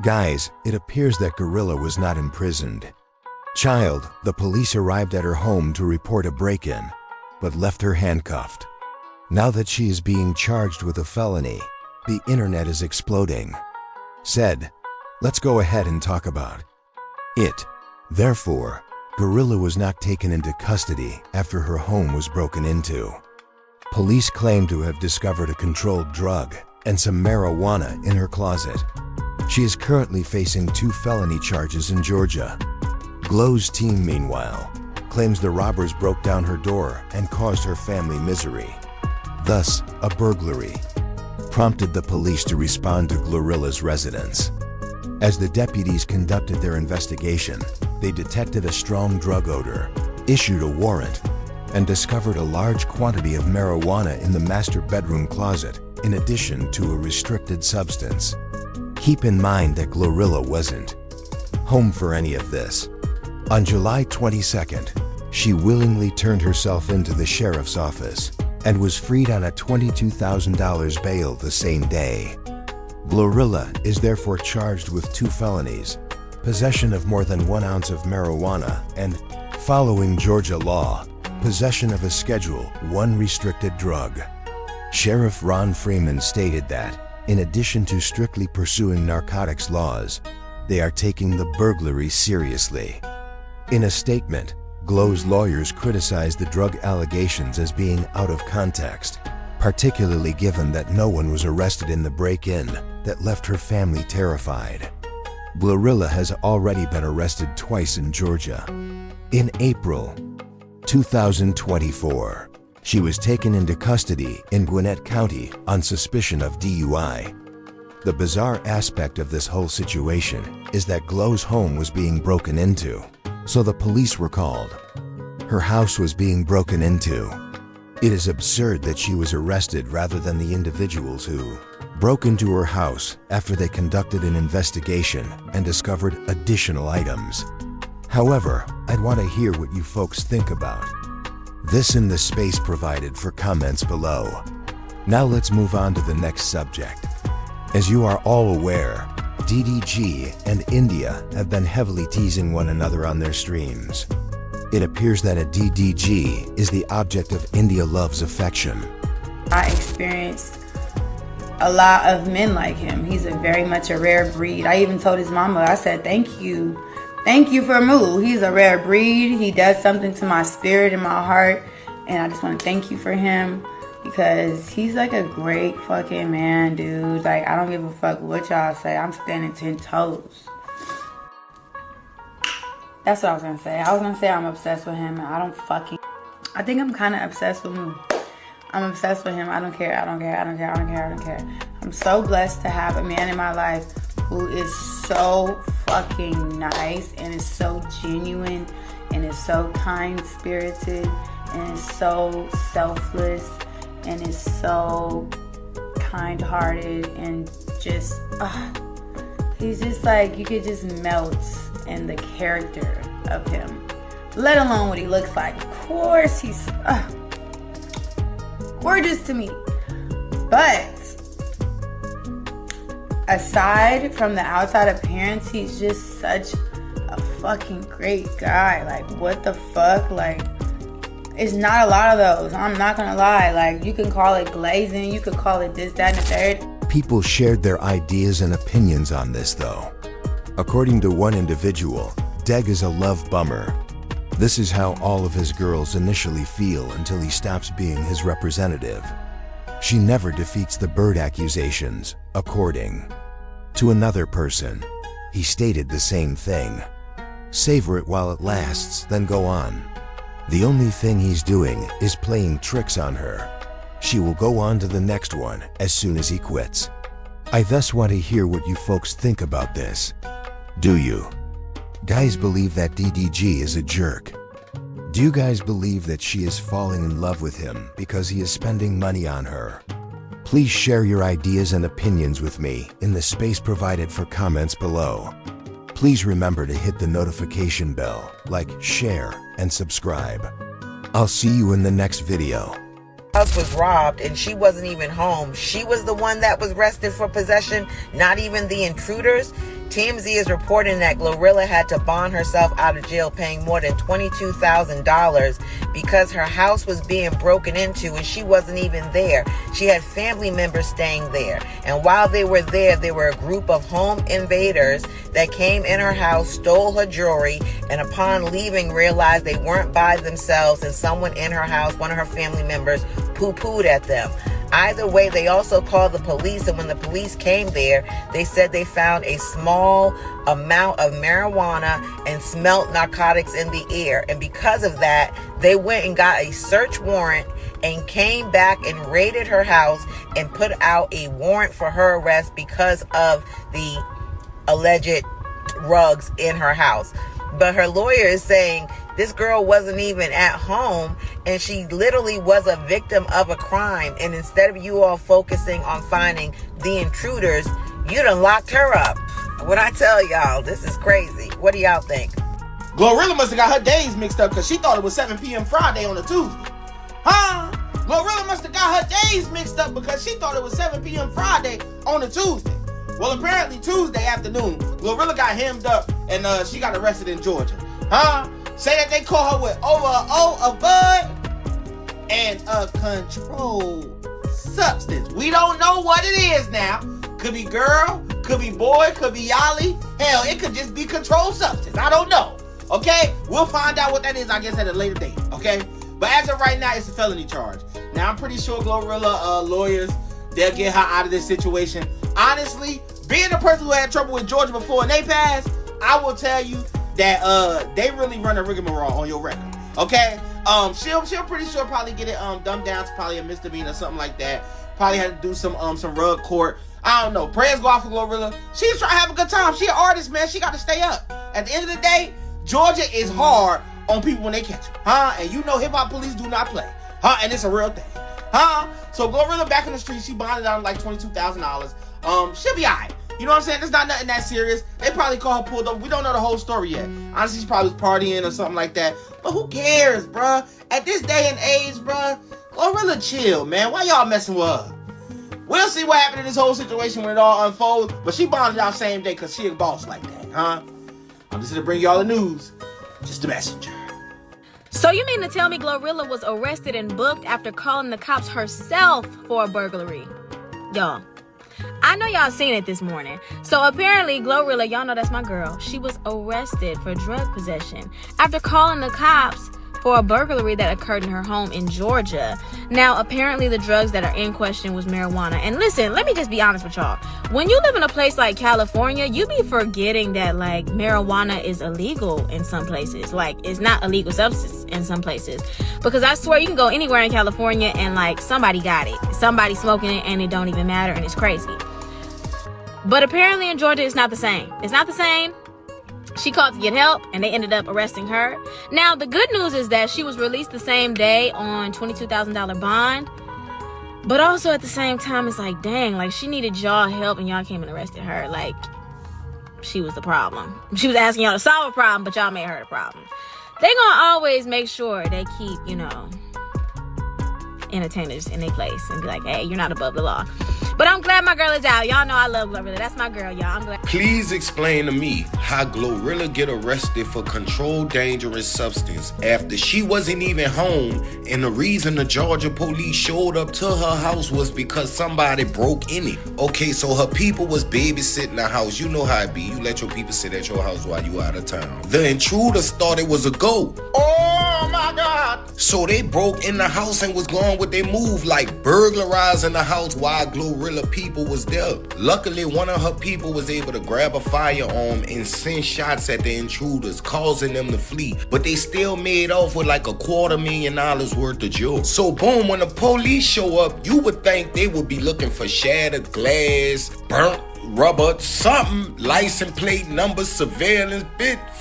Guys, it appears that GloRilla was not imprisoned. Child, the police arrived at her home to report a break-in, but left her handcuffed. Now that she is being charged with a felony, the internet is exploding. Said, let's go ahead and talk about it. Therefore, GloRilla was not taken into custody after her home was broken into. Police claim to have discovered a controlled drug and some marijuana in her closet. She is currently facing 2 felony charges in Georgia. Glo's team, meanwhile, claims the robbers broke down her door and caused her family misery. Thus, a burglary prompted the police to respond to GloRilla's residence. As the deputies conducted their investigation, they detected a strong drug odor, issued a warrant, and discovered a large quantity of marijuana in the master bedroom closet, in addition to a restricted substance. Keep in mind that GloRilla wasn't home for any of this. On July 22nd, she willingly turned herself into the sheriff's office and was freed on a $22,000 bail the same day. GloRilla is therefore charged with 2 felonies, possession of more than 1 ounce of marijuana, and, following Georgia law, possession of a Schedule I restricted drug. Sheriff Ron Freeman stated that, in addition to strictly pursuing narcotics laws, they are taking the burglary seriously. In a statement, Glo's lawyers criticized the drug allegations as being out of context, particularly given that no one was arrested in the break-in that left her family terrified. GloRilla has already been arrested twice in Georgia. In April 2024, she was taken into custody in Gwinnett County on suspicion of DUI. The bizarre aspect of this whole situation is that Glo's home was being broken into, so the police were called. Her house was being broken into. It is absurd that she was arrested rather than the individuals who broke into her house after they conducted an investigation and discovered additional items. However, I'd want to hear what you folks think about this in the space provided for comments below. Now let's move on to the next subject. As you are all aware, DDG and India have been heavily teasing one another on their streams. It appears that a DDG is the object of India Love's affection. I experienced a lot of men like him. He's very much a rare breed. I even told his mama, I said, thank you for Moo. He's a rare breed. He does something to my spirit and my heart. And I just want to thank you for him because he's like a great fucking man, dude. Like, I don't give a fuck what y'all say. I'm standing 10 toes. That's what I was going to say. I was going to say I'm obsessed with him. And I think I'm kind of obsessed with Moo. I'm obsessed with him. I don't care. I'm so blessed to have a man in my life who is so fucking nice and is so genuine and is so kind-spirited and is so selfless and is so kind-hearted and just, he's just like, you could just melt in the character of him, let alone what he looks like. Of course, he's gorgeous to me. But aside from the outside appearance, he's just such a fucking great guy. Like, what the fuck? Like, it's not a lot of those. I'm not gonna lie. Like, you can call it glazing, you could call it this, that, and the third. People shared their ideas and opinions on this though. According to one individual, Deg is a love bummer. This is how all of his girls initially feel until he stops being his representative. She never defeats the bird accusations, according to another person. He stated the same thing. Savor it while it lasts, then go on. The only thing he's doing is playing tricks on her. She will go on to the next one as soon as he quits. I thus want to hear what you folks think about this. Do you guys believe that DDG is a jerk? Do you guys believe that she is falling in love with him because he is spending money on her? Please share your ideas and opinions with me in the space provided for comments below. Please remember to hit the notification bell, like, share, and subscribe. I'll see you in the next video. House was robbed and she wasn't even home. She was the one that was arrested for possession, not even the intruders. TMZ is reporting that GloRilla had to bond herself out of jail, paying more than $22,000 because her house was being broken into and she wasn't even there. She had family members staying there. And while they were there were a group of home invaders that came in her house, stole her jewelry, and upon leaving realized they weren't by themselves and someone in her house, one of her family members, poo-pooed at them. Either way, they also called the police, and when the police came there, they said they found a small amount of marijuana and smelt narcotics in the air. And because of that, they went and got a search warrant and came back and raided her house and put out a warrant for her arrest because of the alleged drugs in her house. But her lawyer is saying this girl wasn't even at home and she literally was a victim of a crime. And instead of you all focusing on finding the intruders, you done locked her up. When I tell y'all, this is crazy. What do y'all think? GloRilla must have got her days mixed up because she thought it was 7 p.m. Friday on a Tuesday. Huh? GloRilla must have got her days mixed up because she thought it was 7 p.m. Friday on a Tuesday. Well, apparently Tuesday afternoon, GloRilla got hemmed up and she got arrested in Georgia. Huh? Say that they caught her with over an O of bud and a controlled substance. We don't know what it is now. Could be girl, could be boy, could be Yali. Hell, it could just be controlled substance. I don't know. Okay? We'll find out what that is, I guess, at a later date. Okay? But as of right now, it's a felony charge. Now, I'm pretty sure GloRilla lawyers, they'll get her out of this situation. Honestly, being a person who had trouble with Georgia before and they passed, I will tell you that they really run a rigmarole on your record. Okay? She'll pretty sure probably get it dumbed down to probably a misdemeanor or something like that. Probably had to do some rug court. I don't know. Prayers go out for GloRilla. She's trying to have a good time. She an artist, man. She got to stay up. At the end of the day, Georgia is hard on people when they catch them. Huh? And you know hip-hop police do not play. Huh? And it's a real thing. Huh? So GloRilla back in the street. She bonded out like $22,000. She'll be all right. You know what I'm saying? It's not nothing that serious. They probably call her pulled up. We don't know the whole story yet. Honestly, she probably was partying or something like that. But who cares, bruh? At this day and age, bruh, GloRilla chill, man. Why y'all messing with her? We'll see what happened in this whole situation when it all unfolds. But she bonded out same day because she a boss like that, huh? I'm just here to bring y'all the news. Just a messenger. So you mean to tell me GloRilla was arrested and booked after calling the cops herself for a burglary? Y'all, I know y'all seen it this morning. So apparently GloRilla, y'all know that's my girl, she was arrested for drug possession after calling the cops for a burglary that occurred in her home in Georgia. Now, apparently the drugs that are in question was marijuana. And listen, let me just be honest with y'all. When you live in a place like California, you be forgetting that, like, marijuana is illegal in some places. Like, it's not a legal substance in some places. Because I swear you can go anywhere in California and, like, somebody got it. Somebody smoking it and it don't even matter and it's crazy. But apparently in Georgia, it's not the same. It's not the same. She called to get help, and they ended up arresting her. Now, the good news is that she was released the same day on $22,000 bond. But also at the same time, it's like, dang, like, she needed y'all help, and y'all came and arrested her. Like, she was the problem. She was asking y'all to solve a problem, but y'all made her the problem. They gonna always make sure they keep, you know, entertainers in their place and be like, hey, you're not above the law. But I'm glad my girl is out. Y'all know I love GloRilla. That's my girl, y'all. I'm glad. Please explain to me how GloRilla get arrested for controlled dangerous substance after she wasn't even home, and the reason the Georgia police showed up to her house was because somebody broke in it. Okay, so her people was babysitting the house. You know how it be. You let your people sit at your house while you out of town. The intruders thought it was a go. Oh my God. So they broke in the house and was going with their move, like burglarizing the house while GloRilla people was there. Luckily, one of her people was able to grab a firearm and send shots at the intruders, causing them to flee. But they still made off with like $250,000 worth of jewelry. So boom, when the police show up, you would think they would be looking for shattered glass, burnt rubber, something, license plate numbers, surveillance,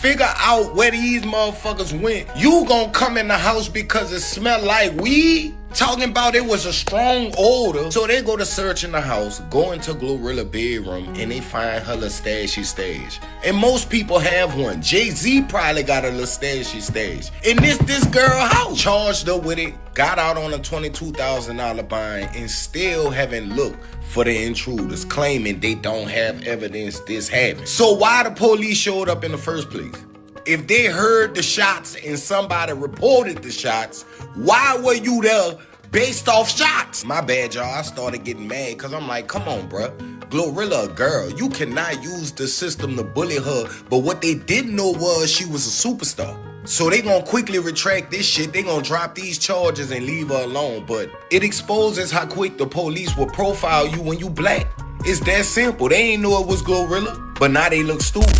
figure out where these motherfuckers went. You gonna come in the house because it smelled like weed? Talking about it was a strong odor. So they go to search in the house, go into GloRilla bedroom, and they find her little stashy stage. And most people have one. Jay-Z probably got a little stashy stage. And this girl house. Charged her with it, got out on a $22,000 bond, and still haven't looked for the intruders, claiming they don't have evidence this happened. So why the police showed up in the first place? If they heard the shots and somebody reported the shots, why were you there based off shots? My bad, y'all. I started getting mad because I'm like, come on, bruh. GloRilla, a girl. You cannot use the system to bully her. But what they didn't know was she was a superstar. So they gonna quickly retract this shit. They gonna drop these charges and leave her alone. But it exposes how quick the police will profile you when you black. It's that simple. They ain't know it was GloRilla, but now they look stupid.